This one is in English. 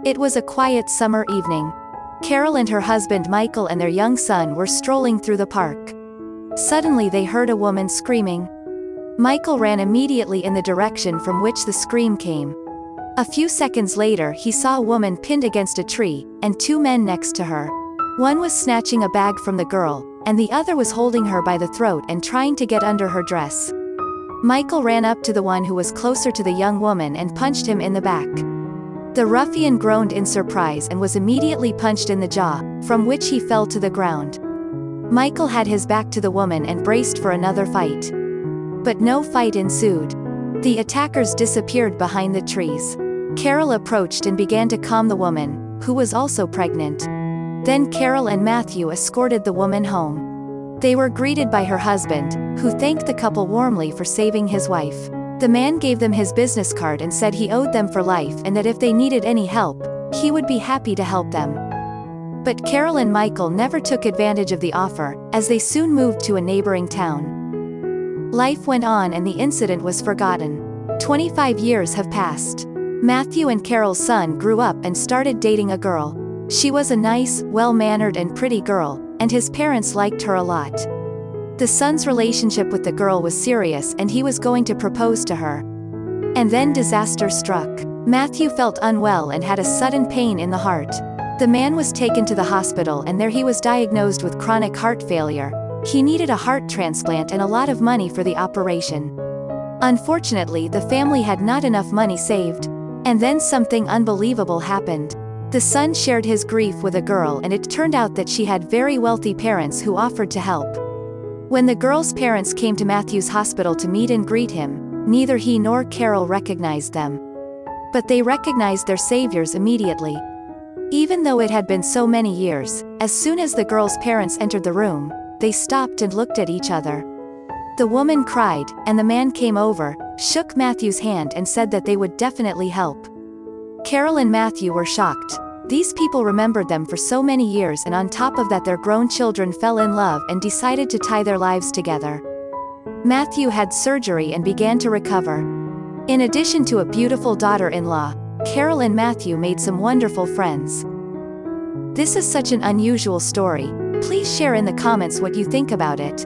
It was a quiet summer evening. Carol and her husband Michael and their young son were strolling through the park. Suddenly they heard a woman screaming. Michael ran immediately in the direction from which the scream came. A few seconds later he saw a woman pinned against a tree, and two men next to her. One was snatching a bag from the girl, and the other was holding her by the throat and trying to get under her dress. Michael ran up to the one who was closer to the young woman and punched him in the back. The ruffian groaned in surprise and was immediately punched in the jaw, from which he fell to the ground. Michael had his back to the woman and braced for another fight. But no fight ensued. The attackers disappeared behind the trees. Carol approached and began to calm the woman, who was also pregnant. Then Carol and Matthew escorted the woman home. They were greeted by her husband, who thanked the couple warmly for saving his wife. The man gave them his business card and said he owed them for life and that if they needed any help, he would be happy to help them. But Carol and Michael never took advantage of the offer, as they soon moved to a neighboring town. Life went on and the incident was forgotten. 25 years have passed. Matthew and Carol's son grew up and started dating a girl. She was a nice, well-mannered and pretty girl, and his parents liked her a lot. The son's relationship with the girl was serious and he was going to propose to her. And then disaster struck. Matthew felt unwell and had a sudden pain in the heart. The man was taken to the hospital and there he was diagnosed with chronic heart failure. He needed a heart transplant and a lot of money for the operation. Unfortunately, the family had not enough money saved. And then something unbelievable happened. The son shared his grief with a girl and it turned out that she had very wealthy parents who offered to help. When the girl's parents came to Matthew's hospital to meet and greet him, neither he nor Carol recognized them. But they recognized their saviors immediately. Even though it had been so many years, as soon as the girl's parents entered the room, they stopped and looked at each other. The woman cried, and the man came over, shook Matthew's hand and said that they would definitely help. Carol and Matthew were shocked. These people remembered them for so many years, and on top of that their grown children fell in love and decided to tie their lives together. Matthew had surgery and began to recover. In addition to a beautiful daughter-in-law, Carol and Matthew made some wonderful friends. This is such an unusual story. Please share in the comments what you think about it.